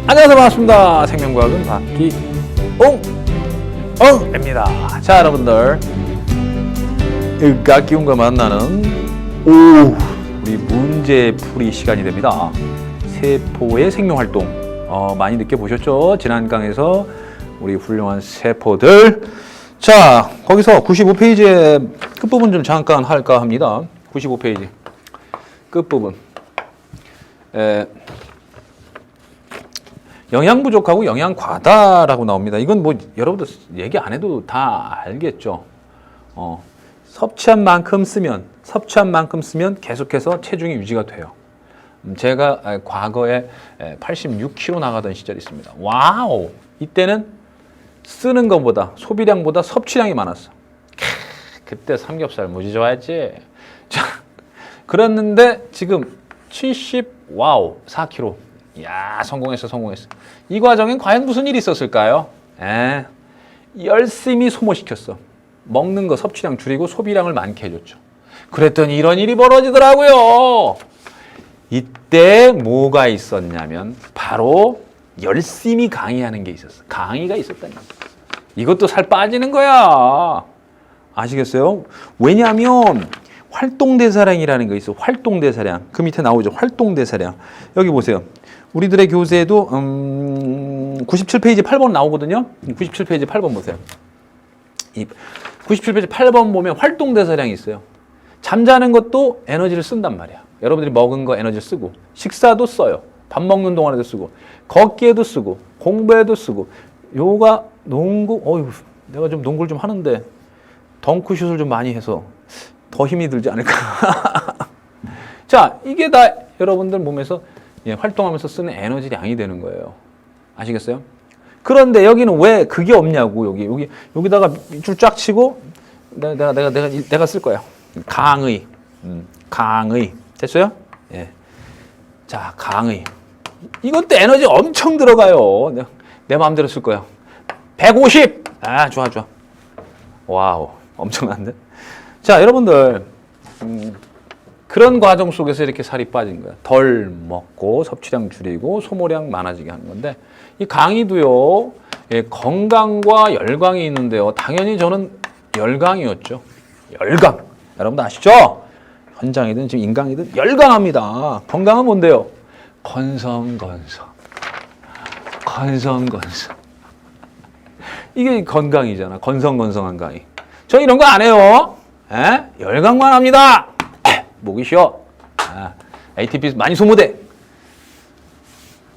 안녕하세요. 반갑습니다. 생명과학은 박기웅입니다. 자, 여러분들, 의학 기운과 만나는 우리 문제풀이 시간이 됩니다. 세포의 생명활동 많이 느껴보셨죠? 지난 강에서 우리 훌륭한 세포들. 자, 거기서 95페이지의 끝부분 좀 잠깐 할까 합니다. 95페이지 끝부분. 영양 부족하고 영양 과다라고 나옵니다. 이건 뭐 여러분들 얘기 안 해도 다 알겠죠. 섭취한 만큼 쓰면 계속해서 체중이 유지가 돼요. 제가 과거에 86kg 나가던 시절이 있습니다. 와우! 이때는 쓰는 것보다 소비량보다 섭취량이 많았어. 그때 삼겹살 무지 좋아했지. 자, 그랬는데 지금 4kg. 야, 성공했어. 이 과정엔 과연 무슨 일이 있었을까요? 열심히 소모시켰어. 먹는 거 섭취량 줄이고 소비량을 많게 해줬죠. 그랬더니 이런 일이 벌어지더라고요. 이때 뭐가 있었냐면 바로 열심히 강의하는 게 있었어. 강의가 있었다니. 이것도 살 빠지는 거야. 아시겠어요? 왜냐하면 활동대사량이라는 거 있어. 활동대사량. 그 밑에 나오죠. 활동대사량. 여기 보세요. 우리들의 교재에도 97페이지 8번 나오거든요. 97페이지 8번 보세요. 이 97페이지 8번 보면 활동대사량이 있어요. 잠자는 것도 에너지를 쓴단 말이야. 여러분들이 먹은 거 에너지 쓰고, 식사도 써요. 밥 먹는 동안에도 쓰고, 걷기에도 쓰고, 공부에도 쓰고, 요가, 농구, 내가 좀 농구를 좀 하는데 덩크슛을 좀 많이 해서 더 힘이 들지 않을까. 자, 이게 다 여러분들 몸에서 활동하면서 쓰는 에너지량이 되는 거예요. 아시겠어요? 그런데 여기는 왜 그게 없냐고. 여기다가 줄 쫙 치고 내가 쓸 거야. 강의. 됐어요? 예. 자, 강의. 이것도 에너지 엄청 들어가요. 내 마음대로 쓸 거야. 150. 아, 좋아. 와우, 엄청난데? 자, 여러분들, 그런 과정 속에서 이렇게 살이 빠진 거야. 덜 먹고 섭취량 줄이고 소모량 많아지게 하는 건데, 이 강의도요, 건강과 열광이 있는데요. 당연히 저는 열광이었죠. 열광. 여러분들 아시죠? 현장이든 지금 인강이든 열광합니다. 건강은 뭔데요? 건성건성. 이게 건강이잖아. 건성건성한 강의. 저 이런 거 안 해요. 열광만 합니다. 목이 쉬어. ATP 많이 소모돼.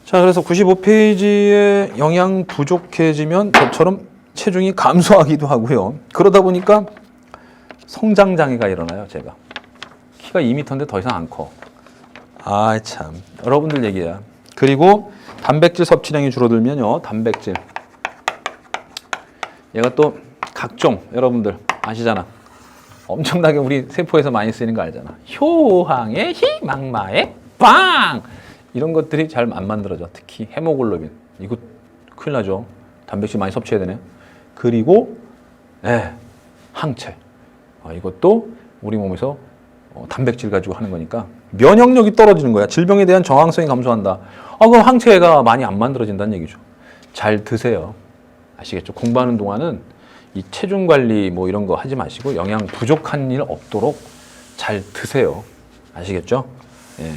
자, 그래서 95페이지에 영양 부족해지면 저처럼 체중이 감소하기도 하고요. 그러다 보니까 성장장애가 일어나요, 제가. 키가 2m인데 더 이상 안 커. 참. 여러분들 얘기야. 그리고 단백질 섭취량이 줄어들면요, 단백질. 얘가 또 각종, 여러분들 아시잖아. 엄청나게 우리 세포에서 많이 쓰이는 거 알잖아. 효항의 희망마의 빵! 이런 것들이 잘 안 만들어져. 특히 헤모글로빈. 이거 큰일 나죠. 단백질 많이 섭취해야 되네. 그리고 항체. 이것도 우리 몸에서 단백질 가지고 하는 거니까 면역력이 떨어지는 거야. 질병에 대한 저항성이 감소한다. 그럼 항체가 많이 안 만들어진다는 얘기죠. 잘 드세요. 아시겠죠? 공부하는 동안은 이 체중 관리 뭐 이런 거 하지 마시고 영양 부족한 일 없도록 잘 드세요. 아시겠죠? 예.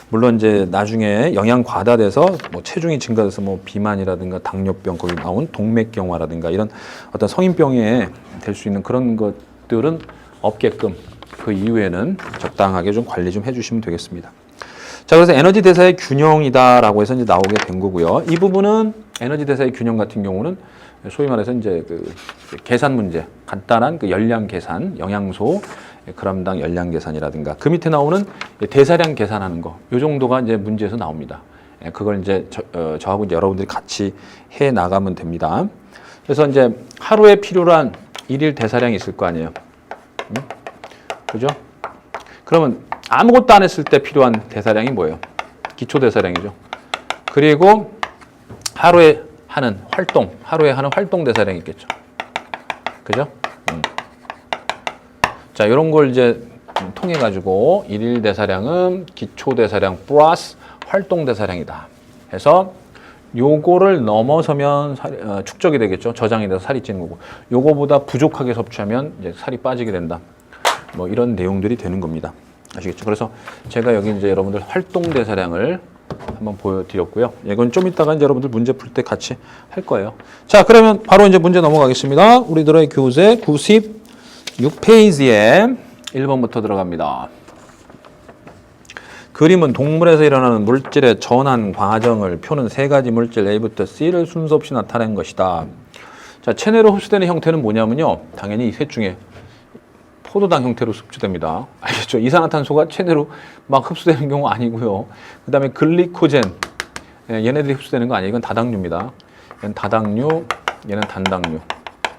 물론 이제 나중에 영양 과다돼서 뭐 체중이 증가돼서 뭐 비만이라든가 당뇨병 거기 나온 동맥경화라든가 이런 어떤 성인병에 될 수 있는 그런 것들은 없게끔 그 이후에는 적당하게 좀 관리 좀 해주시면 되겠습니다. 자, 그래서 에너지 대사의 균형이다라고 해서 이제 나오게 된 거고요. 이 부분은 에너지 대사의 균형 같은 경우는 소위 말해서 이제 그 계산 문제, 간단한 그 열량 계산, 영양소 그람당 열량 계산이라든가 그 밑에 나오는 대사량 계산하는 거, 요 정도가 이제 문제에서 나옵니다. 그걸 이제 저하고 이제 여러분들이 같이 해 나가면 됩니다. 그래서 이제 하루에 필요한 일일 대사량이 있을 거 아니에요. 그죠? 그러면 아무것도 안 했을 때 필요한 대사량이 뭐예요? 기초 대사량이죠. 그리고 하루에 하는 활동 대사량이 있겠죠. 그죠? 자, 이런 걸 이제 통해 가지고 일일 대사량은 기초 대사량 플러스 활동 대사량이다 해서 요거를 넘어서면 축적이 되겠죠. 저장이 돼서 살이 찌는 거고. 요거보다 부족하게 섭취하면 이제 살이 빠지게 된다. 뭐 이런 내용들이 되는 겁니다. 아시겠죠? 그래서 제가 여기 이제 여러분들 활동 대사량을 한번 보여드렸고요. 이건 좀 이따가 이제 여러분들 문제 풀 때 같이 할 거예요. 자, 그러면 바로 이제 문제 넘어가겠습니다. 우리들의 교재 96페이지에 1번부터 들어갑니다. 그림은 동물에서 일어나는 물질의 전환 과정을 표는 세 가지 물질 A부터 C를 순서 없이 나타낸 것이다. 자, 체내로 흡수되는 형태는 뭐냐면요. 당연히 이 셋 중에 포도당 형태로 흡수됩니다. 알겠죠? 이산화탄소가 체내로 막 흡수되는 경우 아니고요. 그 다음에 글리코젠, 얘네들이 흡수되는 거 아니에요. 이건 다당류입니다. 얘는 다당류, 얘는 단당류.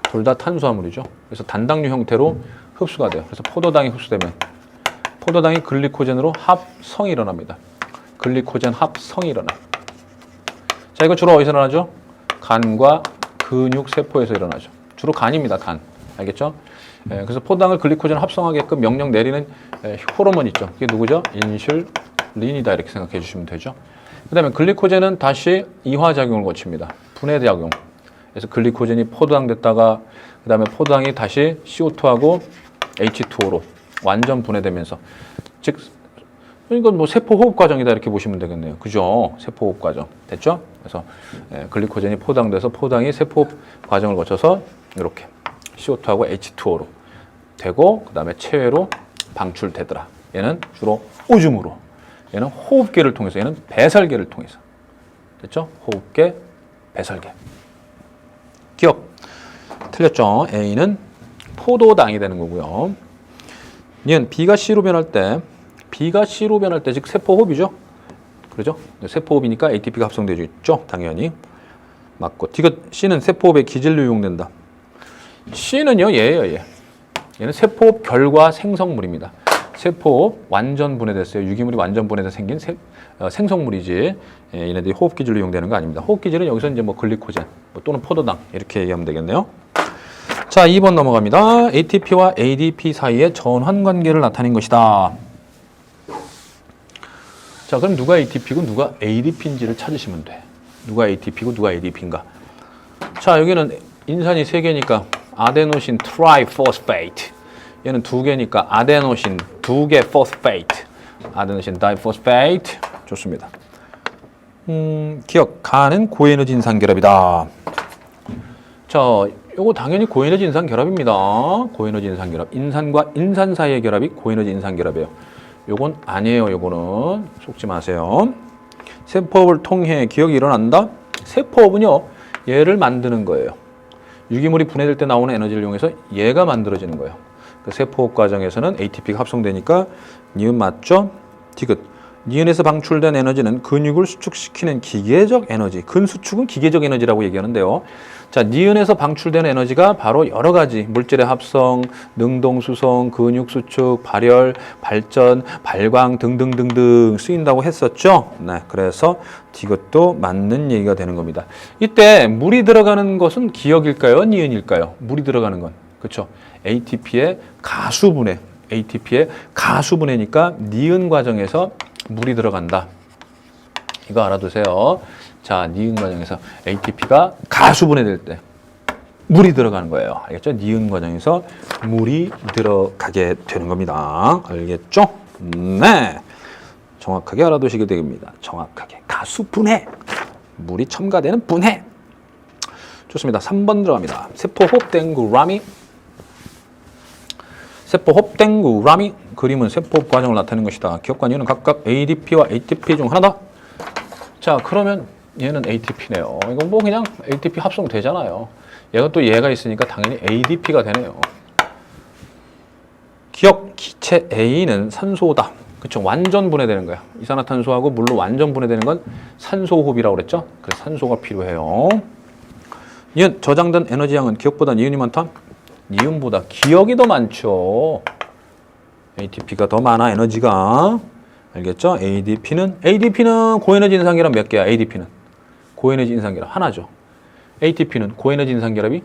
둘 다 탄수화물이죠. 그래서 단당류 형태로 흡수가 돼요. 그래서 포도당이 흡수되면 포도당이 글리코젠으로 합성이 일어납니다. 글리코젠 합성이 일어나요. 자, 이거 주로 어디서 일어나죠? 간과 근육 세포에서 일어나죠. 주로 간입니다. 간. 알겠죠? 그래서 포도당을 글리코젠 합성하게끔 명령 내리는 호르몬 있죠. 그게 누구죠? 인슐린이다 이렇게 생각해 주시면 되죠. 그 다음에 글리코젠은 다시 이화작용을 거칩니다. 분해작용. 그래서 글리코젠이 포도당 됐다가 그 다음에 포도당이 다시 CO2하고 H2O로 완전 분해되면서 즉 이건 뭐 세포 호흡 과정이다 이렇게 보시면 되겠네요. 그죠? 세포 호흡 과정. 됐죠? 그래서 글리코젠이 포당돼서 포당이 세포 호흡 과정을 거쳐서 이렇게 CO2하고 H2O로 되고 그 다음에 체외로 방출되더라. 얘는 주로 오줌으로. 얘는 호흡계를 통해서. 얘는 배설계를 통해서. 됐죠? 호흡계, 배설계. 기억. 틀렸죠? A는 포도당이 되는 거고요. 얘는 B가 C로 변할 때 즉 세포호흡이죠. 그러죠? 세포호흡이니까 ATP가 합성되어 있죠. 당연히. 맞고. C는 세포호흡에 기질로 이용된다. C는요, 얘예요. 얘는 세포호흡 결과 생성물입니다. 세포호흡 완전 분해됐어요. 유기물이 완전 분해돼서 생긴 생성물이지. 얘네들이 호흡 기질로 이용되는 거 아닙니다. 호흡 기질은 여기서 이제 뭐 글리코젠 또는 포도당 이렇게 얘기하면 되겠네요. 자, 2번 넘어갑니다. ATP와 ADP 사이의 전환 관계를 나타낸 것이다. 자, 그럼 누가 ATP고 누가 ADP인지를 찾으시면 돼. 누가 ATP고 누가 ADP인가. 자, 여기는 인산이 3개니까 아데노신 트라이포스페이트. 얘는 2개니까 아데노신 2개 포스페이트. 아데노신 다이포스페이트. 좋습니다. 기억. 간은 고에너지 인산결합이다. 자, 요거 당연히 고에너지 인산결합입니다. 고에너지 인산결합. 인산과 인산 사이의 결합이 고에너지 인산결합이에요. 요건 아니에요. 요거는 속지 마세요. 세포호흡을 통해 기억이 일어난다. 세포호흡은요, 얘를 만드는 거예요. 유기물이 분해될 때 나오는 에너지를 이용해서 얘가 만들어지는 거예요. 그 세포호흡 과정에서는 ATP가 합성되니까 니은 맞죠? 디귿. 니은에서 방출된 에너지는 근육을 수축시키는 기계적 에너지. 근수축은 기계적 에너지라고 얘기하는데요. 자, 니은에서 방출되는 에너지가 바로 여러 가지 물질의 합성, 능동수송, 근육수축, 발열, 발전, 발광 등등등등 쓰인다고 했었죠. 네, 그래서 이것도 맞는 얘기가 되는 겁니다. 이때 물이 들어가는 것은 기억일까요? 니은일까요? 물이 들어가는 건. 그렇죠. ATP의 가수분해니까 니은 과정에서 물이 들어간다. 이거 알아두세요. 자, 니은 과정에서 ATP가 가수분해될 때 물이 들어가는 거예요. 알겠죠? 니은 과정에서 물이 들어가게 되는 겁니다. 알겠죠? 네. 정확하게 알아두시게 됩니다. 정확하게. 가수분해. 물이 첨가되는 분해. 좋습니다. 3번 들어갑니다. 세포호흡 땡구라미. 세포호흡 땡구라미. 그림은 세포호흡 과정을 나타내는 것이다. 기억과 니은은 각각 ADP와 ATP 중 하나다. 자, 그러면 얘는 ATP네요. 이건 뭐 그냥 ATP 합성되잖아요. 얘가 또 얘가 있으니까 당연히 ADP가 되네요. 기억, 기체 A는 산소다. 그쵸? 완전 분해되는 거야. 이산화탄소하고 물로 완전 분해되는 건 산소호흡이라고 그랬죠? 그래서 산소가 필요해요. 니은, 저장된 에너지 양은 기억보다 니은이 많다? 니은보다 기억이 더 많죠. ATP가 더 많아, 에너지가. 알겠죠? ADP는 고에너지 인산결합 몇 개야? ADP는 고에너지 인산결합 하나죠. ATP는 고에너지 인산결합이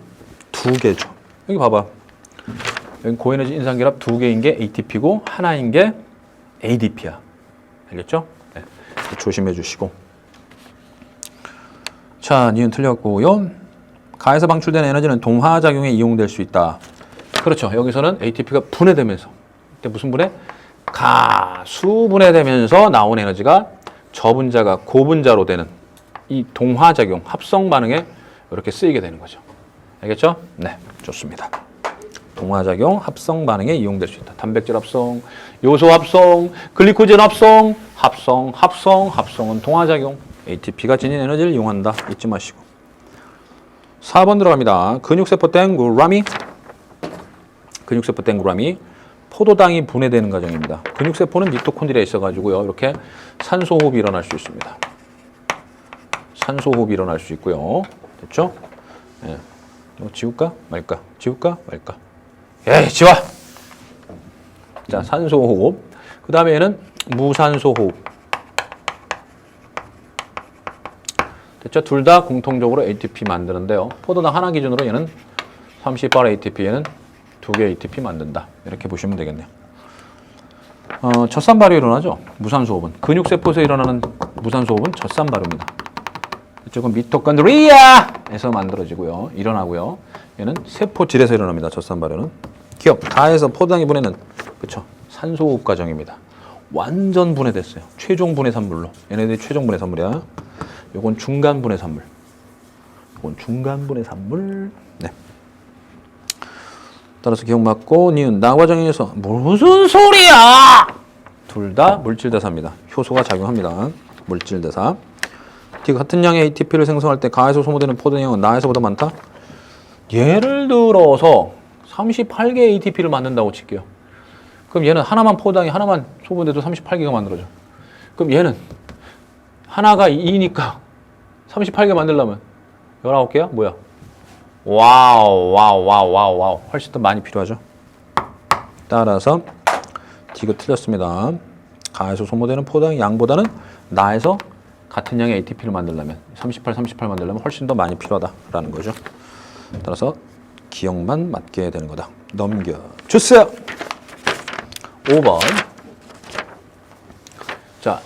2개죠. 여기 봐봐. 여기 고에너지 인산결합 2개인 게 ATP고 하나인 게 ADP야. 알겠죠? 네. 조심해 주시고. 자, 니은 틀렸고요. 가에서 방출된 에너지는 동화작용에 이용될 수 있다. 그렇죠. 여기서는 ATP가 분해되면서 이때 무슨 분해? 가수분해되면서 나온 에너지가 저분자가 고분자로 되는 이 동화작용, 합성 반응에 이렇게 쓰이게 되는 거죠. 알겠죠? 네, 좋습니다. 동화작용, 합성 반응에 이용될 수 있다. 단백질 합성, 요소 합성, 글리코젠 합성, 합성은 동화작용. ATP가 지닌 에너지를 이용한다. 잊지 마시고. 4번 들어갑니다. 근육세포 땡구라미. 근육세포 땡구라미. 포도당이 분해되는 과정입니다. 근육세포는 미토콘드리아에 있어가지고요. 이렇게 산소호흡이 일어날 수 있습니다. 산소호흡이 일어날 수 있고요. 됐죠? 예. 이거 지울까 말까? 지울까 말까? 예, 지워! 자, 산소호흡. 그 다음에 얘는 무산소호흡. 됐죠? 둘 다 공통적으로 ATP 만드는데요. 포도당 하나 기준으로 얘는 30발 ATP, 얘는 2개 ATP 만든다. 이렇게 보시면 되겠네요. 젖산 발효 일어나죠? 무산소호흡은. 근육세포에서 일어나는 무산소호흡은 젖산 발효입니다. 이쪽은 미토콘드리아에서 만들어지고요. 일어나고요. 얘는 세포질에서 일어납니다. 젖산 발효는. 기억, 가에서 포도당이 분해는 그쵸? 산소호흡 과정입니다. 완전 분해됐어요. 최종 분해 산물로. 얘네들이 최종 분해 산물이야. 요건 중간 분해 산물. 요건 중간 분해 산물. 네. 따라서 기억 맞고 니은 나 과정에서 무슨 소리야! 둘 다 물질대사입니다. 효소가 작용합니다. 물질대사. D가 같은 양의 ATP를 생성할 때 가에서 소모되는 포도당은 나에서보다 많다? 예를 들어서 38개 ATP를 만든다고 칠게요. 그럼 얘는 하나만 포도당이 하나만 소모돼도 38개가 만들어져. 그럼 얘는 하나가 2니까 38개 만들려면 19개야? 뭐야? 와우. 훨씬 더 많이 필요하죠. 따라서 D가 틀렸습니다. 가에서 소모되는 포도당 양보다는 나에서 같은 양의 ATP를 만들려면 38 만들려면 훨씬 더 많이 필요하다라는 거죠. 따라서 기억만 맞게 되는 거다. 넘겨주세요. 5번. 자,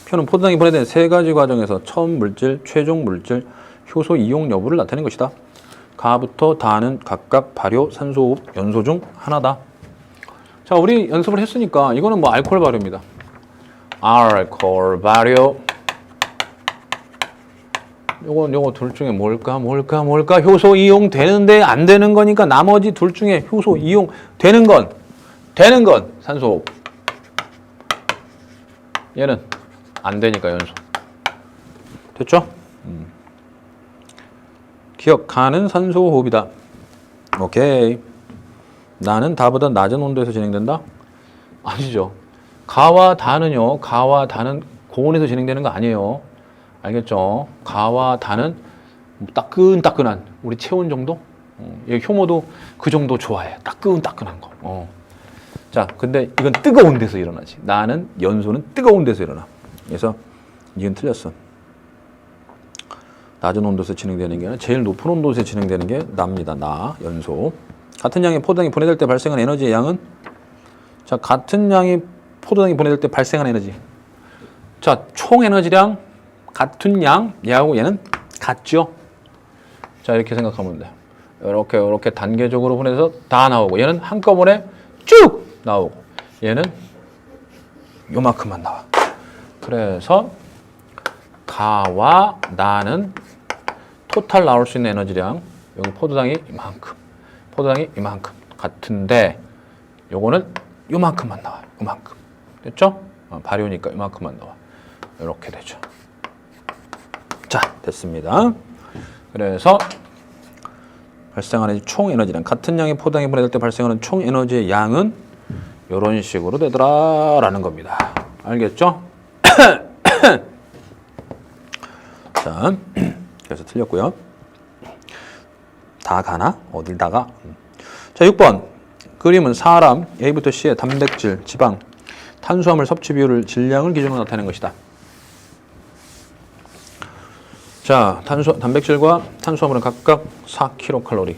표는 포도당이 분해된 세 가지 과정에서 처음 물질, 최종 물질, 효소 이용 여부를 나타낸 것이다. 가부터 다는 각각 발효, 산소호흡, 연소 중 하나다. 자, 우리 연습을 했으니까 이거는 뭐 알코올 발효입니다. 알코올 발효. 요거 둘 중에 뭘까? 효소 이용 되는데 안 되는 거니까 나머지 둘 중에 효소 이용 되는 건 산소호흡. 얘는 안 되니까 연소. 됐죠? 기억, 가는 산소호흡이다. 오케이. 나는 다보다 낮은 온도에서 진행된다? 아니죠. 가와 다는요. 고온에서 진행되는 거 아니에요. 알겠죠? 가와 다는 따끈따끈한 우리 체온 정도? 효모도 그 정도 좋아해. 따끈따끈한 거. 자, 근데 이건 뜨거운 데서 일어나지. 나는 연소는 뜨거운 데서 일어나. 그래서 이건 틀렸어. 낮은 온도에서 진행되는 게 아니라 제일 높은 온도에서 진행되는 게 납니다. 연소. 같은 양의 포도당이 분해될 때 발생한 에너지의 양은? 자, 같은 양의 포도당이 분해될 때 발생한 에너지. 자, 총 에너지량 같은 양, 얘하고 얘는 같죠? 자, 이렇게 생각하면 돼. 이렇게 단계적으로 분해서 다 나오고, 얘는 한꺼번에 쭉 나오고, 얘는 요만큼만 나와. 그래서 가와 나는 토탈 나올 수 있는 에너지량, 여기 포도당이 이만큼 같은데 요거는 요만큼만 나와요. 요만큼. 됐죠? 발효니까 요만큼만 나와. 이렇게 되죠. 자, 됐습니다. 그래서 발생하는 총 에너지량, 같은 양의 포도당이 분해될 때 발생하는 총 에너지의 양은 이런 식으로 되더라라는 겁니다. 알겠죠? 자, 그래서 틀렸고요. 다 가나? 어딜다가? 자, 6번. 그림은 사람 A부터 C의 단백질, 지방, 탄수화물 섭취 비율을 질량을 기준으로 나타낸 것이다. 자, 단백질과 탄수화물은 각각 4kcal.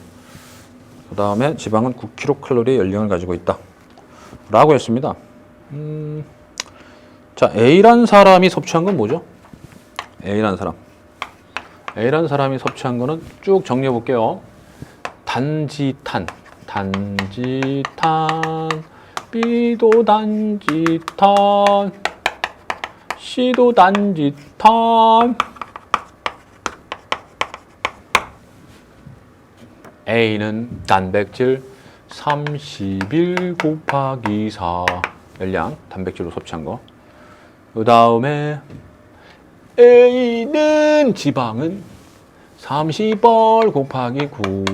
그 다음에 지방은 9kcal의 열량을 가지고 있다. 라고 했습니다. 자, A란 사람이 섭취한 건 뭐죠? A란 사람. A라는 사람이 섭취한 거는 쭉 정리해 볼게요. 단지탄, B도 단지탄, C도 단지탄, A는 단백질 31 곱하기 4 열량, 단백질로 섭취한 거. 그 다음에 A는 지방은 30벌 곱하기 9,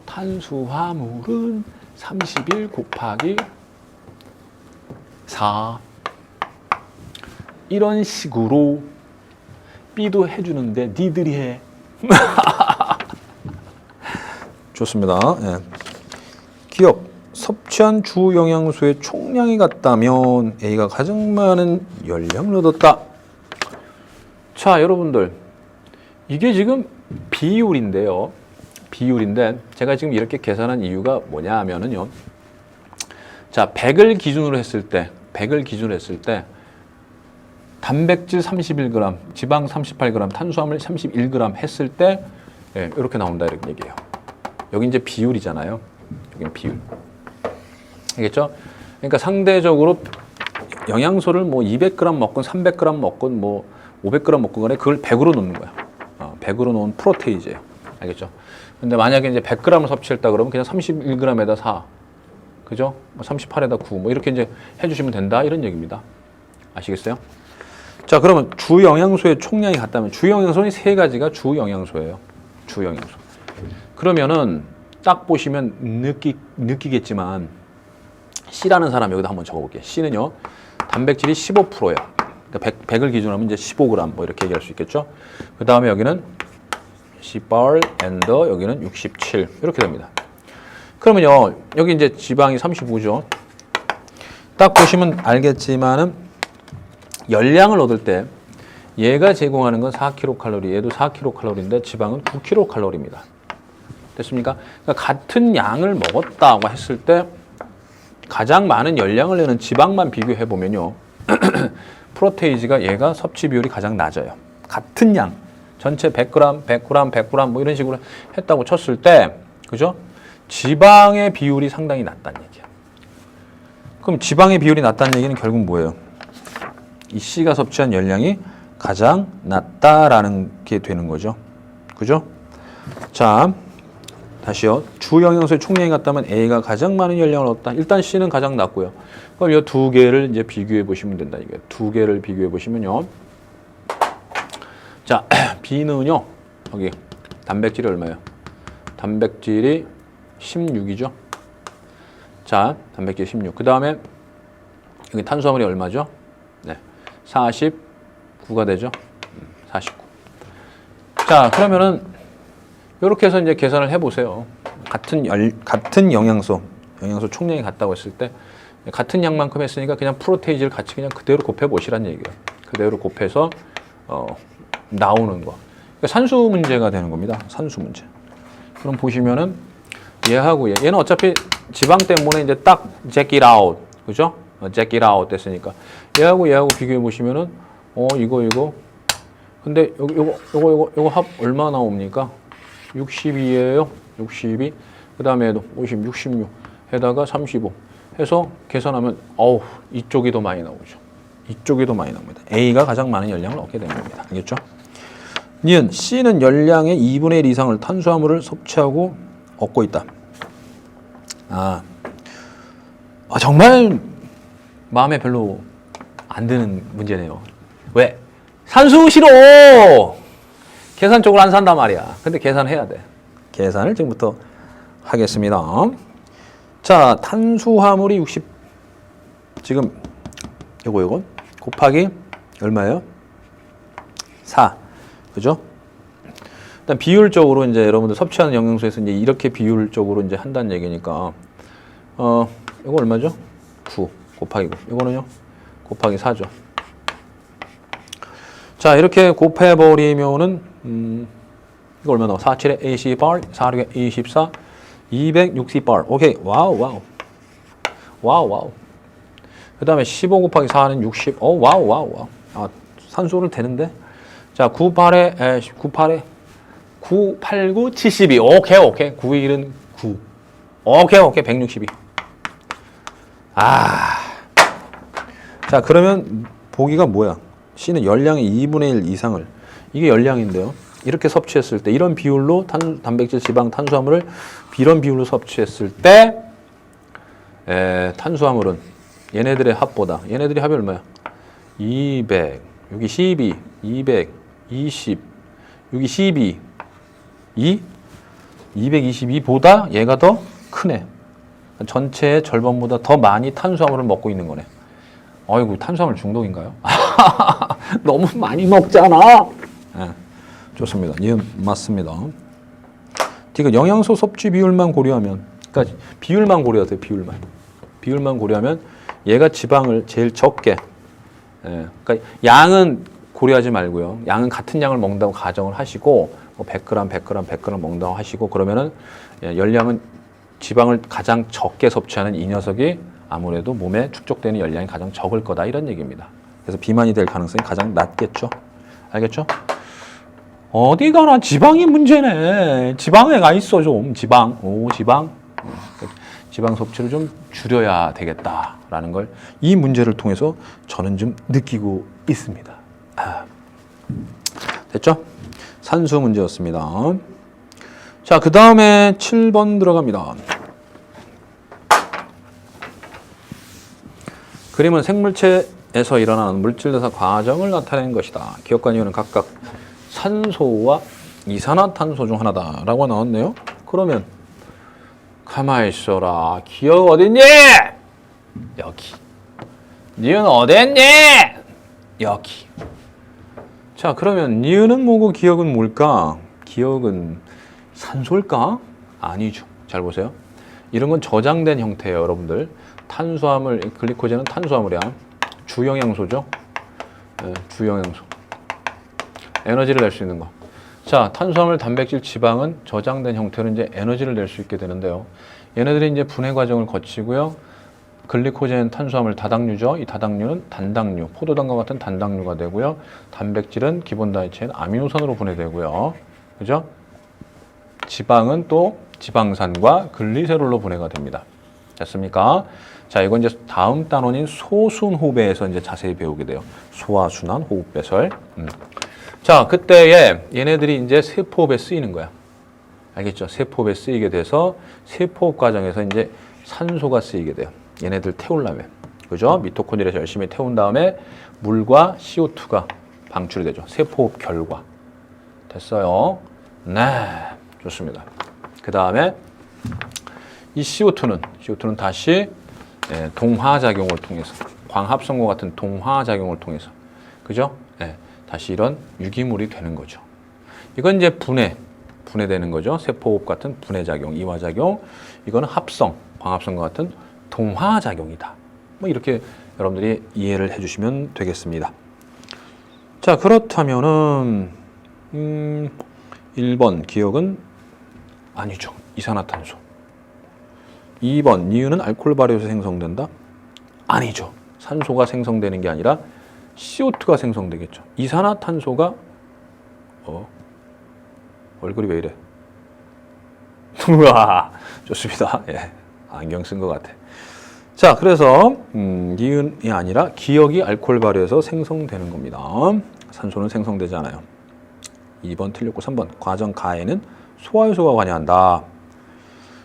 탄수화물은 31 곱하기 4. 이런 식으로 B도 해주는데 니들이 해. 좋습니다. 예. 기억, 섭취한 주 영양소의 총량이 같다면 A가 가장 많은 열량을 얻었다. 자, 여러분들, 이게 지금 비율인데요. 비율인데 제가 지금 이렇게 계산한 이유가 뭐냐 하면은요. 자, 100을 기준으로 했을 때 단백질 31g, 지방 38g, 탄수화물 31g 했을 때 예, 이렇게 나온다 이렇게 얘기해요. 여기 이제 비율이잖아요. 여기는 비율. 알겠죠? 그러니까 상대적으로 영양소를 뭐 200g 먹건 300g 먹건 뭐 500g 먹건 간에 그걸 100으로 놓는 거야. 100으로 놓은 프로테이즈예요. 알겠죠? 근데 만약에 이제 100g을 섭취했다 그러면 그냥 31g에다 4. 그죠? 38에다 9. 뭐 이렇게 이제 해주시면 된다. 이런 얘기입니다. 아시겠어요? 자, 그러면 주 영양소의 총량이 같다면 주 영양소는 세 가지가 주 영양소예요. 주 영양소. 그러면은 딱 보시면 느끼겠지만 C라는 사람 여기다 한번 적어볼게요. C는요. 단백질이 15%예요. 그러니까 100을 기준으로 하면 이제 15g 뭐 이렇게 얘기할 수 있겠죠. 그 다음에 여기는 10bar and 여기는 67 이렇게 됩니다. 그러면요. 여기 이제 지방이 35죠. 딱 보시면 알겠지만은 열량을 얻을 때 얘가 제공하는 건 4kcal, 얘도 4kcal인데 지방은 9kcal입니다. 됐습니까? 그러니까 같은 양을 먹었다고 했을 때 가장 많은 열량을 내는 지방만 비교해 보면요. 프로테이지가 얘가 섭취 비율이 가장 낮아요. 같은 양, 전체 100g, 100g, 100g 뭐 이런 식으로 했다고 쳤을 때, 그죠? 지방의 비율이 상당히 낮다는 얘기야. 그럼 지방의 비율이 낮다는 얘기는 결국 뭐예요? 이 C가 섭취한 열량이 가장 낮다라는 게 되는 거죠. 그죠? 자, 다시요. 주 영양소의 총량이 같다면 A가 가장 많은 열량을 얻었다. 일단 C는 가장 낮고요. 그럼 이 두 개를 이제 비교해 보시면 된다. 이게 두 개를 비교해 보시면요. 자, B는요. 여기 단백질이 얼마예요? 단백질이 16이죠. 자, 단백질 16. 그 다음에 여기 탄수화물이 얼마죠? 네, 49가 되죠. 49. 자, 그러면은 이렇게 해서 이제 계산을 해보세요. 같은 영양소 총량이 같다고 했을 때 같은 양만큼 했으니까 그냥 프로테이지를 같이 그냥 그대로 곱해 보시란 얘기예요. 그대로 곱해서 나오는 거. 그러니까 산수 문제가 되는 겁니다. 산수 문제. 그럼 보시면은 얘하고 얘는 어차피 지방 때문에 이제 딱 check it out, 그죠? check it out 됐으니까 얘하고 비교해 보시면은 이거 근데 요거 합 얼마 나옵니까? 62예요. 62. 그 다음에도 50, 66 해다가 35 해서 계산하면 이쪽이 더 많이 나오죠. 이쪽이 더 많이 나옵니다. A가 가장 많은 열량을 얻게 되는 겁니다. 알겠죠? 니은 C는 열량의 2분의 1 이상을 탄수화물을 섭취하고 얻고 있다. 정말 마음에 별로 안 드는 문제네요. 왜? 산수 싫어! 계산적으로 안 산단 말이야. 근데 계산해야 돼. 계산을 지금부터 하겠습니다. 자, 탄수화물이 60, 지금 요거 곱하기 얼마예요? 4. 그죠? 일단 비율적으로 이제 여러분들 섭취하는 영양소에서 이제 이렇게 비율적으로 이제 한다는 얘기니까 이거 얼마죠? 9 곱하기 9. 이거는요? 곱하기 4죠. 자, 이렇게 곱해 버리면은 이거 얼마 나와? 4, 7에 20bar, 4, 6에 24, 260bar. 오케이. 와우. 그 다음에 15 곱하기 4는 60. 와우. 산수를 되는데. 자, 9, 8, 9, 72. 오케이. 9일은 9. 오케이. 162. 자, 그러면 보기가 뭐야? C는 열량의 2분의 1 이상을. 이게 열량인데요. 이렇게 섭취했을 때, 이런 비율로 단백질, 지방, 탄수화물을 이런 비율로 섭취했을 때, 탄수화물은 얘네들의 합보다, 얘네들의 합이 얼마야? 200, 여기 12, 220, 여기 12, 222보다 얘가 더 크네. 전체의 절반보다 더 많이 탄수화물을 먹고 있는 거네. 아이고, 탄수화물 중독인가요? 너무 많이 먹잖아. 네, 좋습니다. 예, 맞습니다. 그러니까 영양소 섭취 비율만 고려하면, 그러니까 비율만 고려하세요. 비율만 고려하면 얘가 지방을 제일 적게. 그러니까 양은 고려하지 말고요. 양은 같은 양을 먹는다고 가정을 하시고, 뭐 100g 먹는다고 하시고, 그러면은 열량은 지방을 가장 적게 섭취하는 이 녀석이 아무래도 몸에 축적되는 열량이 가장 적을 거다, 이런 얘기입니다. 그래서 비만이 될 가능성이 가장 낮겠죠. 알겠죠? 어디 가나 지방이 문제네. 지방에 가 있어 좀. 지방. 지방 섭취를 좀 줄여야 되겠다라는 걸 이 문제를 통해서 저는 좀 느끼고 있습니다. 됐죠? 산수 문제였습니다. 자, 그 다음에 7번 들어갑니다. 그림은 생물체에서 일어나는 물질대사 과정을 나타내는 것이다. 기억과 이유는 각각 산소와 이산화탄소 중 하나다라고 나왔네요. 그러면 가만히 있어라. 기억 어딨니? 여기. 니은 어딨니? 여기. 자, 그러면 니은은 뭐고 기억은 뭘까? 기억은 산소일까? 아니죠. 잘 보세요. 이런 건 저장된 형태예요, 여러분들. 탄수화물, 글리코젠은 탄수화물이야. 주영양소죠. 주영양소. 에너지를 낼 수 있는 거. 자, 탄수화물, 단백질, 지방은 저장된 형태로 이제 에너지를 낼 수 있게 되는데요. 얘네들이 이제 분해 과정을 거치고요. 글리코젠, 탄수화물, 다당류죠. 이 다당류는 단당류, 포도당과 같은 단당류가 되고요. 단백질은 기본 다이체인 아미노산으로 분해되고요. 그죠? 지방은 또 지방산과 글리세롤로 분해가 됩니다. 됐습니까? 자, 이건 이제 다음 단원인 소순호흡에서 이제 자세히 배우게 돼요. 소화순환, 호흡 배설. 자, 그때에 얘네들이 이제 세포호흡에 쓰이는 거야. 알겠죠? 세포호흡에 쓰이게 돼서 세포호흡 과정에서 이제 산소가 쓰이게 돼요. 얘네들 태우려면. 그죠? 미토콘드리아에서 열심히 태운 다음에 물과 CO2가 방출이 되죠. 세포호흡 결과. 됐어요? 네. 좋습니다. 그 다음에 이 CO2는 다시 동화작용을 통해서, 광합성과 같은 동화작용을 통해서, 그죠? 다시 이런 유기물이 되는 거죠. 이건 이제 분해되는 거죠. 세포호흡 같은 분해작용, 이화작용. 이거는 합성, 광합성과 같은 동화작용이다. 뭐 이렇게 여러분들이 이해를 해주시면 되겠습니다. 자, 그렇다면은 1번 기억은 아니죠. 이산화탄소. 2번 니은은 알코올 발효에서 생성된다? 아니죠. 산소가 생성되는 게 아니라 CO2가 생성되겠죠. 이산화탄소가 얼굴이 왜 이래? 우와, 좋습니다. 예, 안경 쓴 것 같아. 자, 그래서 니은이 아니라 기억이 알코올 발효에서 생성되는 겁니다. 산소는 생성되지 않아요. 2번 틀렸고 3번 과정 가해는 소화효소가 관여한다.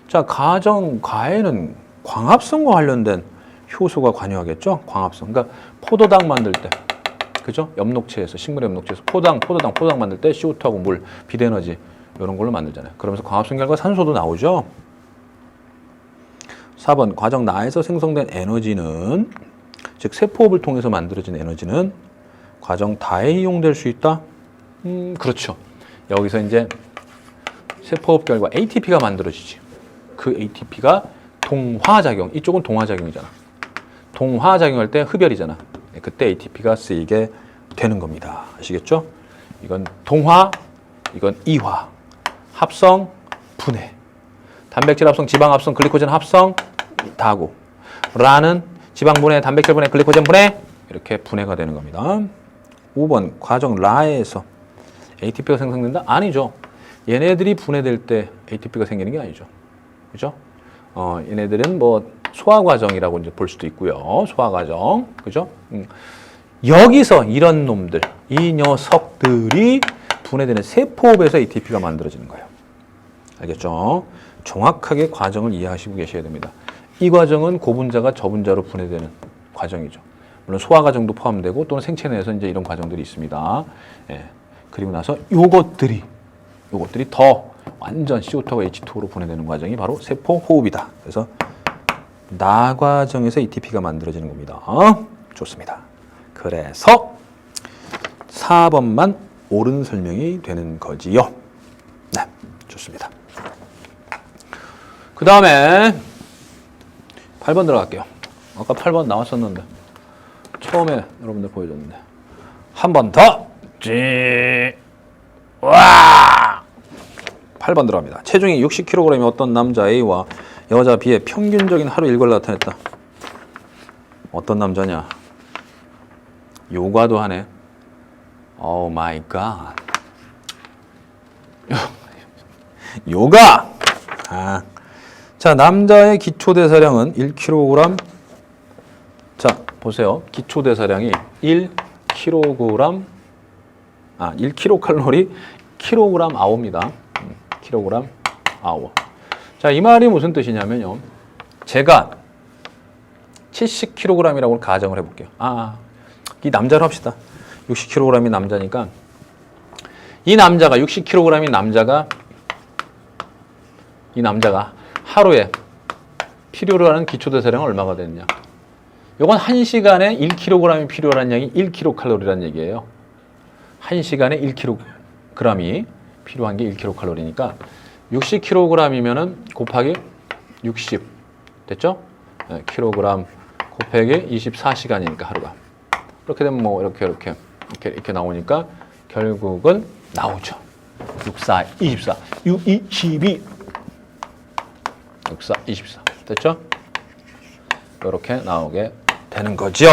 자, 가해는 광합성과 관련된 효소가 관여하겠죠. 광합성. 그러니까 포도당 만들 때, 그죠? 엽록체에서, 식물의 엽록체에서 포도당 만들 때 CO2하고 물, 비대에너지 이런 걸로 만들잖아요. 그러면서 광합성 결과 산소도 나오죠. 4번 과정 나에서 생성된 에너지는, 즉 세포호흡을 통해서 만들어진 에너지는 과정 다에 이용될 수 있다. 그렇죠. 여기서 이제 세포호흡 결과 ATP가 만들어지지. 그 ATP가 동화작용, 이쪽은 동화작용이잖아. 동화작용할 때 흡열이잖아. 그때 ATP가 쓰이게 되는 겁니다. 아시겠죠? 이건 동화, 이건 이화. 합성, 분해. 단백질 합성, 지방 합성, 글리코젠 합성 다하고, 라는 지방 분해, 단백질 분해, 글리코젠 분해, 이렇게 분해가 되는 겁니다. 5번 과정 라에서 ATP가 생성된다? 아니죠. 얘네들이 분해될 때 ATP가 생기는 게 아니죠. 그죠? 얘네들은 뭐 소화 과정이라고 이제 볼 수도 있고요. 소화 과정. 그죠? 여기서 이런 놈들, 이 녀석들이 분해되는 세포업에서 ATP가 만들어지는 거예요. 알겠죠? 정확하게 과정을 이해하시고 계셔야 됩니다. 이 과정은 고분자가 저분자로 분해되는 과정이죠. 물론 소화 과정도 포함되고 또는 생체 내에서 이제 이런 과정들이 있습니다. 예. 그리고 나서 요것들이 더 완전 CO2가 H2로 분해되는 과정이 바로 세포 호흡이다. 그래서 나 과정에서 ATP가 만들어지는 겁니다. 좋습니다. 그래서 4번만 옳은 설명이 되는 거지요. 네, 좋습니다. 그 다음에 8번 들어갈게요. 아까 8번 나왔었는데 처음에 여러분들 보여줬는데 한 번 더! 와! 8번 들어갑니다. 체중이 60kg의 어떤 남자 A와 여자 B의 평균적인 하루 일과를 나타냈다. 어떤 남자냐? 요가도 하네. 오 마이 갓. 요가! 자, 남자의 기초대사량은 1kg. 자, 보세요. 기초대사량이 1kg, 1kcal, kg hour입니다. kg hour. 자, 이 말이 무슨 뜻이냐면요. 제가 70kg이라고 가정을 해볼게요. 이 남자로 합시다. 60kg이 남자니까 이 남자가 60kg인 남자가 하루에 필요로 하는 기초대사량은 얼마가 되느냐. 이건 1시간에 1kg이 필요한 양이 1kcal라는 얘기예요. 1시간에 1kg이 필요한 게 1kcal니까 60kg이면은 곱하기 60 됐죠? 네, kg 곱하기 24시간이니까 하루가. 이렇게 되면 뭐 이렇게 나오니까 결국은 나오죠. 6, 4, 24, 6, 2, 12 6, 4, 24 됐죠? 이렇게 나오게 되는 거죠.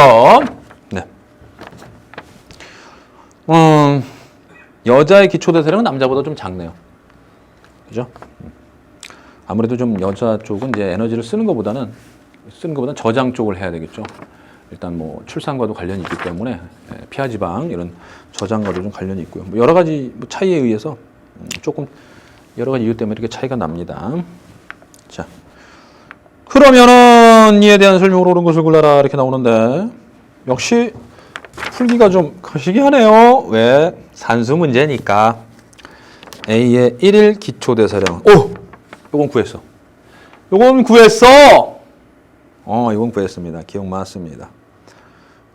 네. 여자의 기초대사량은 남자보다 좀 작네요. 그죠? 아무래도 좀 여자 쪽은 이제 에너지를 쓰는 것보다는 저장 쪽을 해야 되겠죠. 일단 뭐 출산과도 관련이 있기 때문에 피하지방 이런 저장과도 좀 관련이 있고요. 뭐 여러 가지 차이에 의해서 조금 여러 가지 이유 때문에 이렇게 차이가 납니다. 자, 그러면은 이에 대한 설명으로 옳은 것을 골라라 이렇게 나오는데 역시 풀기가 좀 거시기 하네요. 왜? 산수 문제니까. A의 1일 기초대사량. 요건 구했어. 이건 구했습니다. 기억 맞습니다.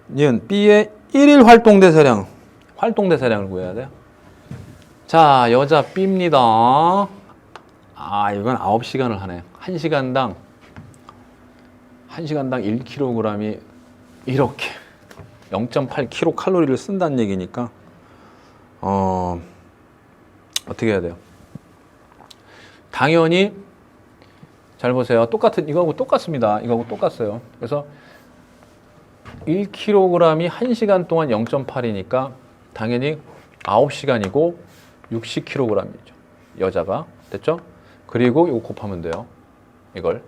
니은 B의 1일 활동대사량을 구해야 돼요. 자, 여자 B입니다. 이건 9시간을 하네. 1시간당 1kg이 이렇게 0.8kcal를 쓴다는 얘기니까 어떻게 해야 돼요? 당연히 잘 보세요. 이거하고 똑같습니다. 이거하고 똑같아요. 그래서 1kg이 1시간 동안 0.8이니까 당연히 9시간이고 60kg이죠. 여자가. 됐죠? 그리고 이거 곱하면 돼요. 이걸.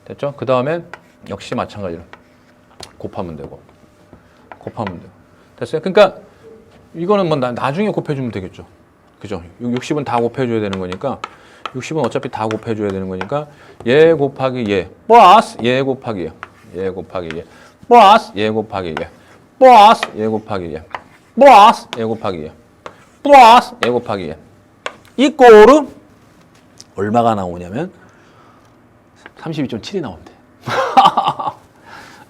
됐죠? 그 다음에 역시 마찬가지로 곱하면 되고. 됐어요? 그러니까 이거는 뭐 나중에 곱해주면 되겠죠. 그죠? 60은 다 곱해줘야 되는 거니까 60은 어차피 다 곱해줘야 되는 거니까 얘 곱하기 얘 플러스 얘 곱하기 얘 곱하기 얘 플러스 얘 곱하기 얘 플러스 얘 곱하기 얘 플러스 얘 곱하기 얘 플러스 얘 곱하기 얘 이꼴은 얼마가 나오냐면 32.7이 나온대.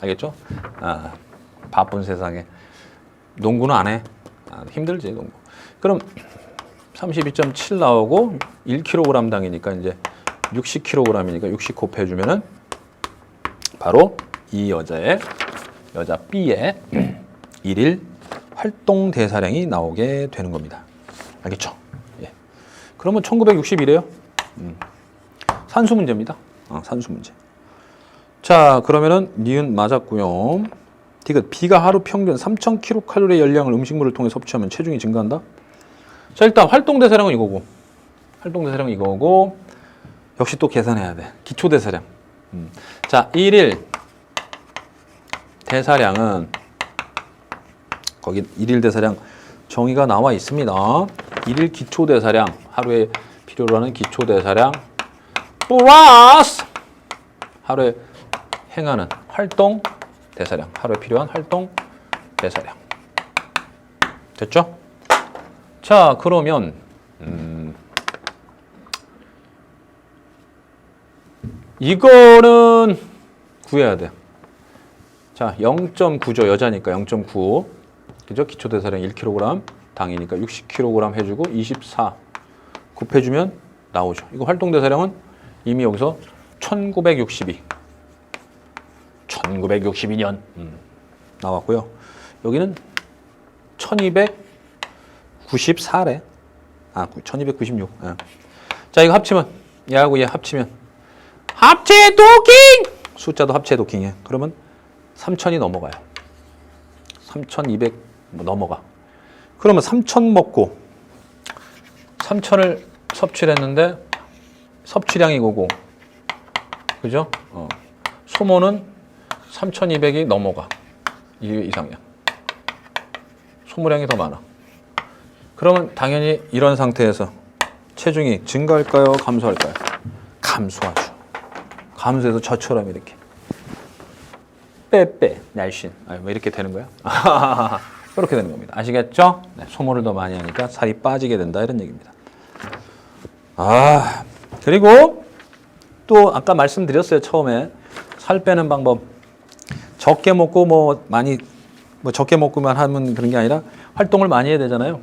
알겠죠? 바쁜 세상에 농구는 안 해. 힘들지 농구. 그럼 32.7 나오고 1kg당이니까 이제 60kg이니까 60 곱해주면은 바로 이 여자 B의 1일 활동 대사량이 나오게 되는 겁니다. 알겠죠? 예. 그러면 1960이래요. 산수 문제입니다. 산수 문제. 자, 그러면은 니은 맞았고요. 디귿 B가 하루 평균 3,000kcal의 열량을 음식물을 통해 섭취하면 체중이 증가한다. 자, 일단 활동대사량은 이거고, 활동대사량은 이거고, 역시 또 계산해야 돼. 기초대사량. 자, 일일 대사량은, 거기 일일 대사량 정의가 나와 있습니다. 일일 기초대사량, 하루에 필요로 하는 기초대사량, 플러스 하루에 행하는 활동 대사량, 하루에 필요한 활동 대사량. 됐죠? 자, 그러면 이거는 구해야 돼. 자, 0.9죠. 여자니까 0.9. 그죠? 기초 대사량 1kg, 당이니까 60kg 해주고 24 곱해주면 나오죠. 이거 활동 대사량은 이미 여기서 1962년 나왔고요. 여기는 1294래. 아, 1296. 예. 자, 이거 합치면 얘하고 얘 합치면 합체 도킹! 숫자도 합체 도킹이에요. 그러면 3000이 넘어가요. 3200 넘어가. 그러면 3000 먹고 3000을 섭취를 했는데 섭취량이 이거고, 그죠? 소모는 3200이 넘어가. 이게 이상이야. 소모량이 더 많아. 그러면 당연히 이런 상태에서 체중이 증가할까요? 감소할까요? 감소하죠. 감소해서 저처럼 이렇게 빼빼 날씬, 뭐 이렇게 되는 거야? 이렇게 되는 겁니다. 아시겠죠? 네, 소모를 더 많이 하니까 살이 빠지게 된다, 이런 얘기입니다. 아, 그리고 또 아까 말씀드렸어요. 처음에 살 빼는 방법. 적게 먹고 뭐 많이 적게 먹고만 하면 그런 게 아니라 활동을 많이 해야 되잖아요.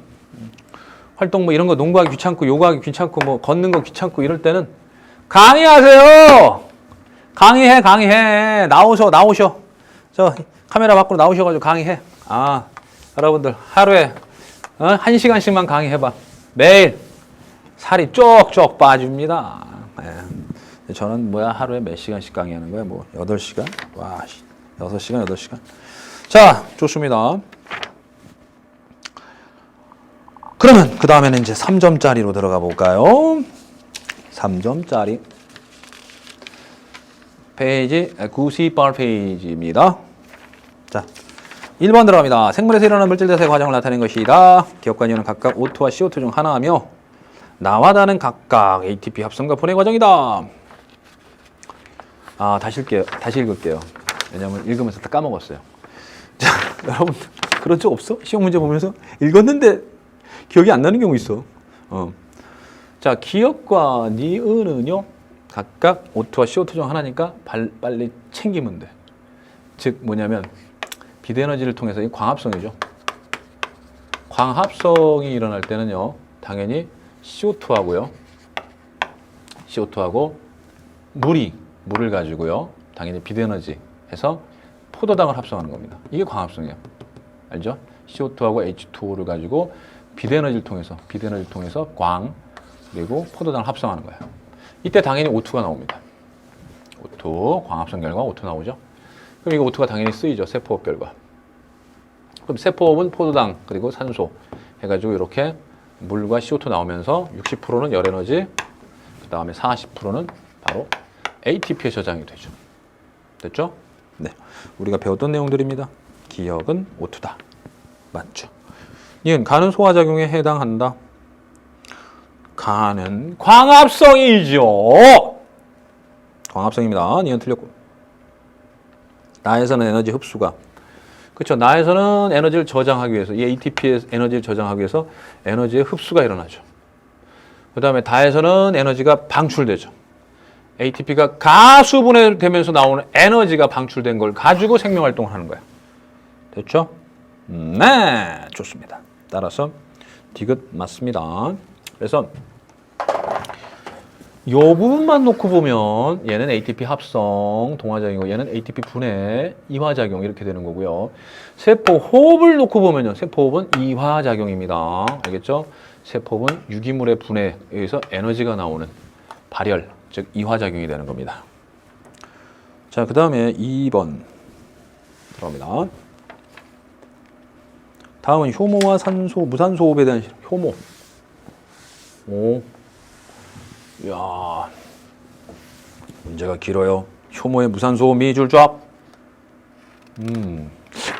활동 뭐 이런 거 농구하기 귀찮고 요가하기 귀찮고 뭐 걷는 거 귀찮고 이럴 때는 강의하세요. 강의해. 나오셔. 저 카메라 밖으로 나오셔가지고 강의해. 아, 여러분들 하루에 1시간씩만 강의해봐. 매일 살이 쪽쪽 빠집니다. 네. 저는 하루에 몇 시간씩 강의하는 거야? 뭐 8시간? 와, 6시간, 8시간. 자, 좋습니다. 그러면 그 다음에는 이제 3점짜리로 들어가 볼까요? 3점짜리. 페이지 98페이지입니다. 자, 1번 들어갑니다. 생물에서 일어나는 물질대사의 과정을 나타내는 것이다. 기억과 이유는 각각 O2와 CO2 중 하나하며 나와 다른 각각 ATP 합성과 분해 과정이다. 아, 다시 읽을게요. 왜냐면 읽으면서 다 까먹었어요. 자, 여러분 그런 적 없어? 시험 문제 보면서 읽었는데 기억이 안 나는 경우 있어. 자, 기억과 니은은요 각각 O2와 CO2 중 하나니까 빨리 챙기면 돼. 즉 뭐냐면 비대에너지를 통해서 이 광합성이죠. 광합성이 일어날 때는요 당연히 CO2하고요. CO2하고 물을 가지고요. 당연히 비대에너지 해서 포도당을 합성하는 겁니다. 이게 광합성이에요. 알죠? CO2하고 H2O를 가지고 비대에너지를 통해서 광 그리고 포도당을 합성하는 거예요. 이때 당연히 O2가 나옵니다. O2 광합성 결과 O2 나오죠. 그럼 이거 O2가 당연히 쓰이죠. 세포업 결과. 그럼 세포업은 포도당 그리고 산소 해가지고 이렇게 물과 CO2 나오면서 60%는 열에너지, 그 다음에 40%는 바로 ATP에 저장이 되죠. 됐죠? 네, 우리가 배웠던 내용들입니다. 기억은 O2다. 맞죠? 이는 간은 소화작용에 해당한다. 간은 광합성이죠. 광합성입니다. 이는 틀렸고. 나에서는 에너지 흡수가, 그렇죠. 나에서는 에너지를 저장하기 위해서, 이 ATP의 에너지를 저장하기 위해서 에너지의 흡수가 일어나죠. 그 다음에 다에서는 에너지가 방출되죠. ATP가 가수분해되면서 나오는 에너지가 방출된 걸 가지고 생명활동을 하는 거야. 됐죠? 네, 좋습니다. 따라서 디귿 맞습니다. 그래서 이 부분만 놓고 보면 얘는 ATP 합성, 동화작용이고 얘는 ATP 분해, 이화작용 이렇게 되는 거고요. 세포 호흡을 놓고 보면요. 세포호흡은 이화작용입니다. 알겠죠? 세포호흡은 유기물의 분해에 의해서 에너지가 나오는 발열, 즉 이화작용이 되는 겁니다. 자, 그 다음에 2번 들어갑니다. 다음은 효모와 산소, 무산소 호흡에 대한 효모. 오. 야. 문제가 길어요. 효모의 무산소 미줄잡.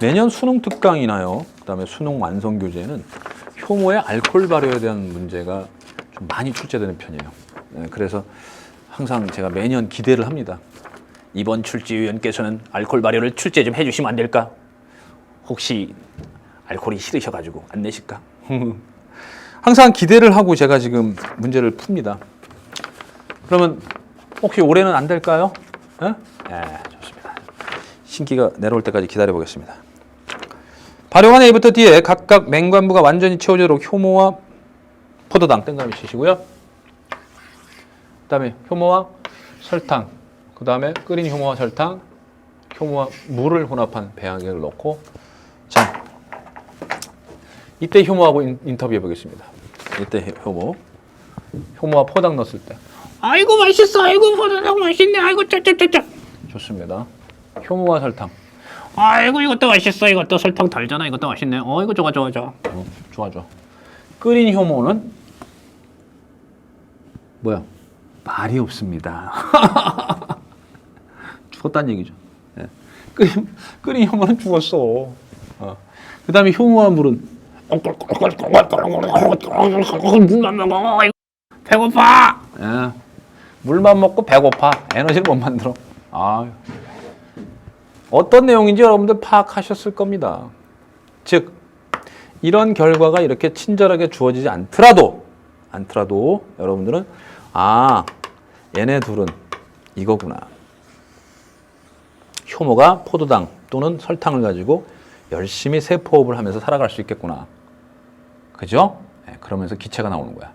매년 수능 특강이나요. 그다음에 수능 완성 교재는 효모의 알코올 발효에 대한 문제가 좀 많이 출제되는 편이에요. 네, 그래서 항상 제가 매년 기대를 합니다. 이번 출제위원께서는 알코올 발효를 출제 좀 해주시면 안 될까? 혹시 알코올이 싫으셔가지고 안 내실까? 항상 기대를 하고 제가 지금 문제를 풉니다. 그러면 혹시 올해는 안 될까요? 네, 좋습니다. 신기가 내려올 때까지 기다려 보겠습니다. 발효한 A부터 D에 각각 맹관부가 완전히 채워지도록 효모와 포도당 땡가미 치시고요. 그 다음에 효모와 설탕, 그 다음에 끓인 효모와 설탕, 효모와 물을 혼합한 배양액을 넣고, 자, 이때 효모하고 인터뷰해 보겠습니다. 이때 효모와 포당 넣었을 때. 아이고 맛있어. 아이고 포도당 맛있네. 아이고 짜짜짜짜. 좋습니다. 효모와 설탕. 아이고 이것도 맛있어. 이것도 설탕 달잖아. 이것도 맛있네. 이거 좋아. 좋아. 끓인 효모는 뭐야? 말이 없습니다. 죽었다는 얘기죠. 네. 끓인 효모는 죽었어. 그 다음에 효모와 물은 물만 먹어. 배고파. 예. 물만 먹고 배고파. 에너지를 못 만들어. 어떤 내용인지 여러분들 파악하셨을 겁니다. 즉 이런 결과가 이렇게 친절하게 주어지지 않더라도 여러분들은 얘네 둘은 이거구나. 효모가 포도당 또는 설탕을 가지고 열심히 세포호흡을 하면서 살아갈 수 있겠구나. 그죠? 네, 그러면서 기체가 나오는 거야.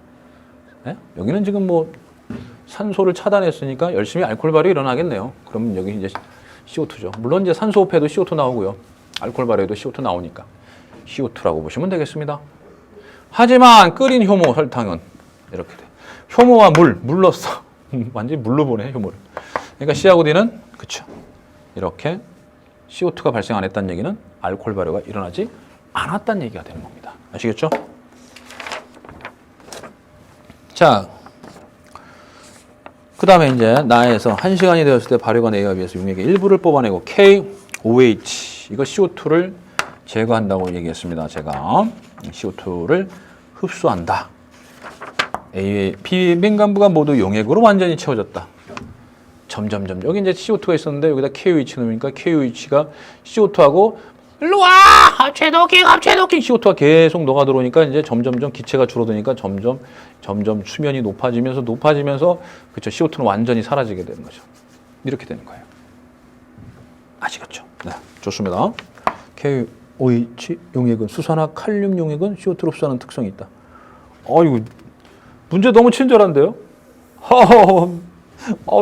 네? 여기는 지금 뭐 산소를 차단했으니까 열심히 알코올 발효 일어나겠네요. 그러면 여기 이제 CO2죠. 물론 이제 산소호흡해도 CO2 나오고요. 알코올 발효에도 CO2 나오니까 CO2라고 보시면 되겠습니다. 하지만 끓인 효모 설탕은 이렇게 돼. 효모와 물 넣었어. 완전히 물로 보내 효모를. 그러니까 C하고 D는 그쵸. 이렇게 CO2가 발생 안 했다는 얘기는 알코올 발효가 일어나지 않았다는 얘기가 되는 겁니다. 아시겠죠? 자, 그 다음에 이제 나에서 1시간이 되었을 때 발효관 A와 B에서 용액의 일부를 뽑아내고 KOH, 이거 CO2를 제거한다고 얘기했습니다. 제가 CO2를 흡수한다. A의 B 맹관부가 모두 용액으로 완전히 채워졌다. 점점 여기 이제 CO2가 있었는데 여기다 KOH 넣으니까 KOH가 CO2하고 일로 와. 합체 도킹. CO2가 계속 녹아 들어오니까 이제 점점 기체가 줄어드니까 점점 수면이 높아지면서 그쵸, CO2는 완전히 사라지게 되는 거죠. 이렇게 되는 거예요. 아시겠죠? 네, 좋습니다. KOH 용액은 수산화 칼륨 용액은 CO2로 흡수하는 특성이 있다. 이거 문제 너무 친절한데요?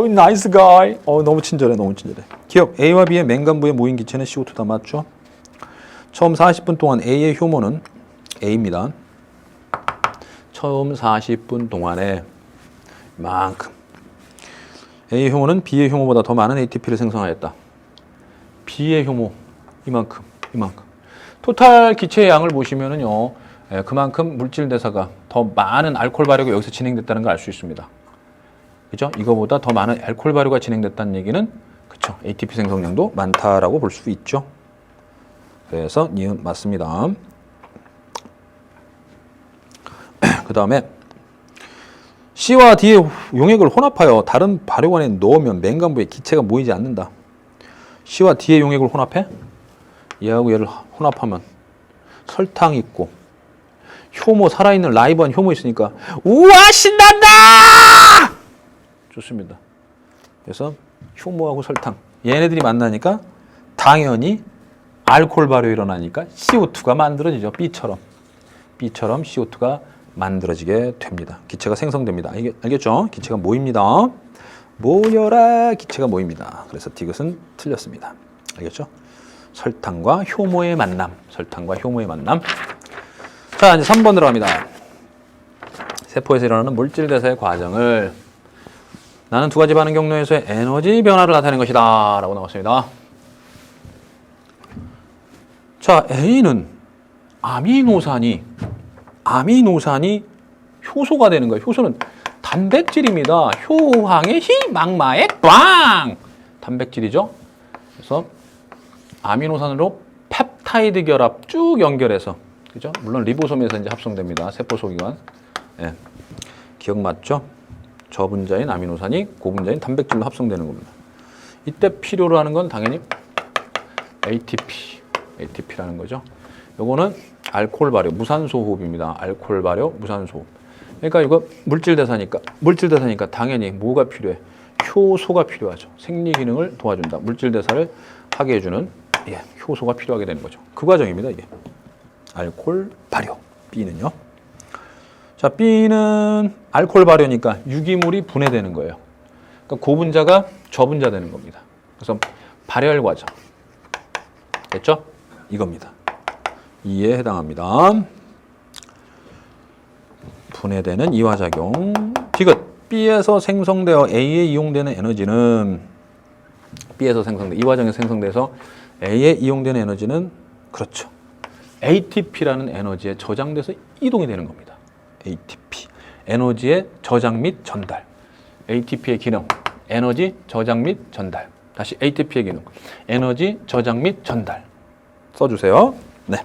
나이스 가이. 너무 친절해. 기억 A와 B의 맹관부에 모인 기체는 CO2다. 맞죠? 처음 40분 동안 A의 효모는 A입니다. 처음 40분 동안에 이만큼. A의 효모는 B의 효모보다 더 많은 ATP를 생성하였다. B의 효모 이만큼. 토탈 기체의 양을 보시면은요, 그만큼 물질 대사가 더 많은 알코올 발효가 여기서 진행됐다는 걸 알 수 있습니다. 그죠? 이거보다 더 많은 알코올 발효가 진행됐다는 얘기는 그쵸? ATP 생성량도 많다라고 볼 수 있죠. 그래서 니은 맞습니다. 그 다음에 C와 D의 용액을 혼합하여 다른 발효관에 넣으면 맹관부에 기체가 모이지 않는다. C와 D의 용액을 혼합해? 얘하고 얘를 혼합하면 설탕 있고 효모, 살아있는 라이브한 효모 있으니까 우와 신난다! 좋습니다. 그래서 효모하고 설탕 얘네들이 만나니까 당연히 알코올 발효 일어나니까 CO2가 만들어지죠. B처럼 CO2가 만들어지게 됩니다. 기체가 생성됩니다. 알겠죠? 기체가 모입니다. 모여라 기체가 모입니다. 그래서 디귿은 틀렸습니다. 알겠죠? 설탕과 효모의 만남. 자, 이제 3번 들어갑니다. 세포에서 일어나는 물질 대사의 과정을 나는 두 가지 반응 경로에서의 에너지 변화를 나타내는 것이다 라고 나왔습니다. 자, A는 아미노산이 효소가 되는 거예요. 효소는 단백질입니다. 효황의 희망마의 빵! 단백질이죠. 그래서 아미노산으로 펩타이드 결합 쭉 연결해서, 그죠? 물론 리보솜에서 이제 합성됩니다. 세포 소기관. 예. 기억 맞죠? 저분자인 아미노산이 고분자인 단백질로 합성되는 겁니다. 이때 필요로 하는 건 당연히 ATP라는 거죠. 요거는 알코올 발효, 무산소 호흡입니다. 알코올 발효, 무산소 호흡. 그러니까 이거 물질 대사니까 당연히 뭐가 필요해? 효소가 필요하죠. 생리 기능을 도와준다. 물질 대사를 하게 해주는 효소가 필요하게 되는 거죠. 그 과정입니다, 이게. 알코올 발효. B는요. 자, B는 알코올 발효니까 유기물이 분해되는 거예요. 그러니까 고분자가 저분자 되는 겁니다. 그래서 발열 과정. 됐죠? 이겁니다. 이에 해당합니다. 분해되는 이화작용. 디귿. B에서 생성되어 A에 이용되는 에너지는 이 과정에서 생성돼서 A에 이용되는 에너지는 그렇죠. ATP라는 에너지에 저장돼서 이동이 되는 겁니다. ATP. 에너지의 저장 및 전달. ATP의 기능. 에너지 저장 및 전달. 다시 ATP의 기능. 에너지 저장 및 전달. 써주세요. 네.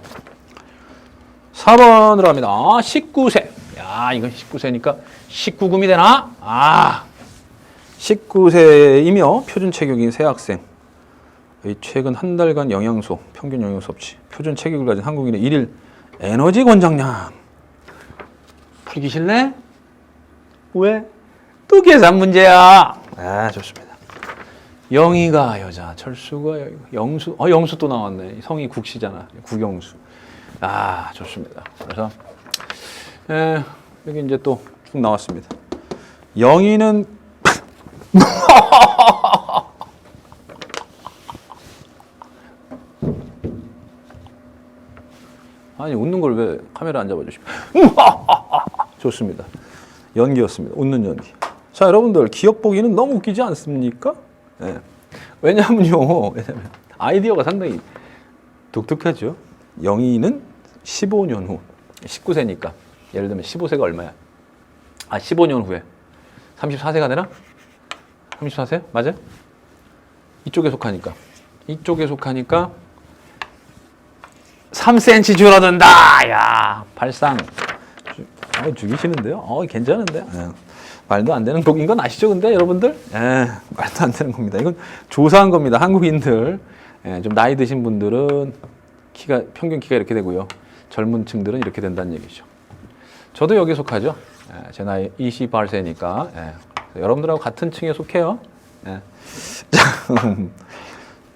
4번으로 갑니다. 19세. 야, 이거 19세니까 19금이 되나? 19세이며 표준 체격인 새 학생. 최근 한 달간 영양소, 평균 영양소 섭취, 표준 체격을 가진 한국인의 일일 에너지 권장량. 풀기 싫네? 왜? 또 계산 문제야. 좋습니다. 영희가 여자, 철수가 영수. 영수 또 나왔네. 성이 국시잖아. 국영수. 좋습니다. 그래서 여기 이제 또 쭉 나왔습니다. 영희는 아니 웃는 걸 왜 카메라 안 잡아주시면 좋습니다. 연기였습니다. 웃는 연기. 자, 여러분들 기억 보기는 너무 웃기지 않습니까? 네. 왜냐면 아이디어가 상당히 독특하죠. 영희는 15년 후 19세니까 예를 들면 15세가 얼마야? 15년 후에 34세가 되나? 34세? 맞아요? 이쪽에 속하니까 3cm 줄어든다. 야, 발상. 죽이시는데요? 괜찮은데? 말도 안 되는 독인 건 아시죠? 근데 여러분들? 말도 안 되는 겁니다. 이건 조사한 겁니다. 한국인들. 좀 나이 드신 분들은 평균 키가 이렇게 되고요. 젊은 층들은 이렇게 된다는 얘기죠. 저도 여기에 속하죠. 제 나이 28세니까. 여러분들하고 같은 층에 속해요.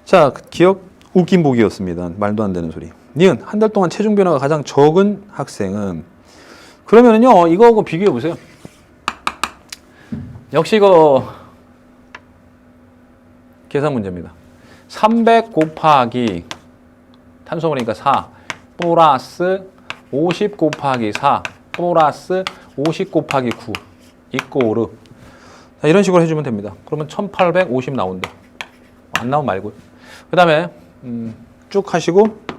자, 기억 웃긴 보기였습니다. 말도 안 되는 소리. 니은 한 달 동안 체중 변화가 가장 적은 학생은 그러면은요 이거하고 비교해 보세요. 역시 이거 계산 문제입니다. 300 곱하기 탄수화물이니까 4 플러스 50 곱하기 4 플러스 50 곱하기 9 이꼬르. 자, 이런 식으로 해주면 됩니다. 그러면 1850 나온다. 안 나오면 말고요. 그 다음에 쭉 하시고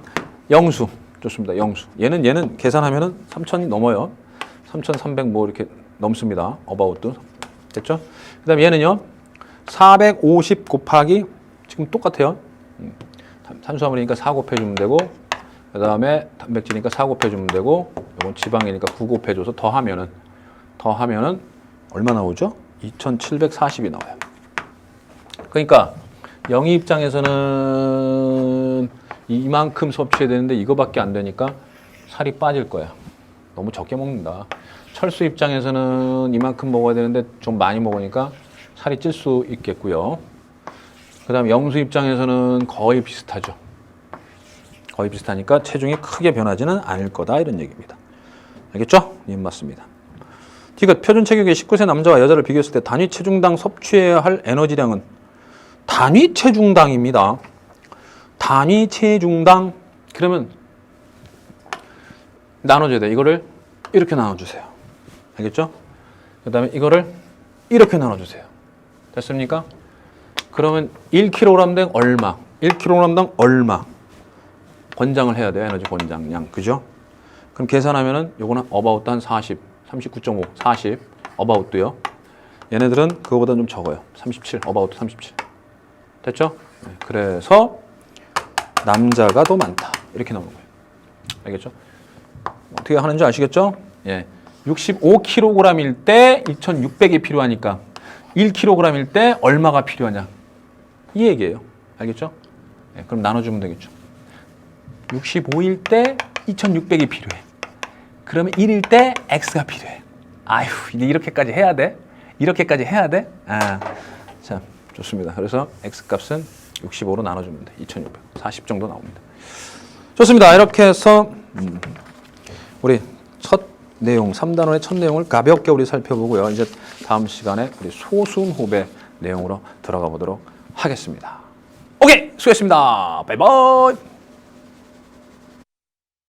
영수. 좋습니다. 영수. 얘는 계산하면은 3000이 넘어요. 3300 뭐 이렇게 넘습니다. 어바웃도. 됐죠? 그 다음에 얘는요. 450 곱하기 지금 똑같아요. 탄수화물이니까 4 곱해주면 되고 그 다음에 단백질이니까 4 곱해주면 되고 이건 지방이니까 9 곱해줘서 더하면은 얼마 나오죠? 2740이 나와요. 그러니까 영희 입장에서는 이만큼 섭취해야 되는데 이거밖에 안 되니까 살이 빠질 거야. 너무 적게 먹는다. 철수 입장에서는 이만큼 먹어야 되는데 좀 많이 먹으니까 살이 찔 수 있겠고요. 그 다음 영수 입장에서는 거의 비슷하죠. 거의 비슷하니까 체중이 크게 변하지는 않을 거다 이런 얘기입니다. 알겠죠? 예, 맞습니다. 디귿 표준 체격의 19세 남자와 여자를 비교했을 때 단위 체중당 섭취해야 할 에너지량은 단위 체중당입니다. 단위 체중당. 그러면 나눠줘야 돼. 이거를 이렇게 나눠주세요. 알겠죠? 그 다음에 이거를 이렇게 나눠주세요. 됐습니까? 그러면 1kg당 얼마? 1kg당 얼마? 권장을 해야 돼요. 에너지 권장량. 그죠? 그럼 계산하면은 요거는 어바웃 한 40 39.5, 40, 어바웃도요. 얘네들은 그거보다 좀 적어요. 37, 어바웃 37. 됐죠? 네, 그래서 남자가 더 많다. 이렇게 나오는 거예요. 알겠죠? 어떻게 하는지 아시겠죠? 예. 65kg일 때 2,600이 필요하니까 1kg일 때 얼마가 필요하냐. 이 얘기예요. 알겠죠? 예, 그럼 나눠주면 되겠죠. 65일 때 2,600이 필요해. 그러면 1일 때 X가 필요해. 아휴, 이렇게까지 해야 돼? 이렇게까지 해야 돼? 아, 자, 좋습니다. 그래서 X 값은 65로 나눠주면 돼. 2,600. 40 정도 나옵니다. 좋습니다. 이렇게 해서 우리 첫 내용, 3단원의 첫 내용을 가볍게 우리 살펴보고요. 이제 다음 시간에 우리 소수호흡의 내용으로 들어가 보도록 하겠습니다. 오케이! 수고했습니다. 바이바이!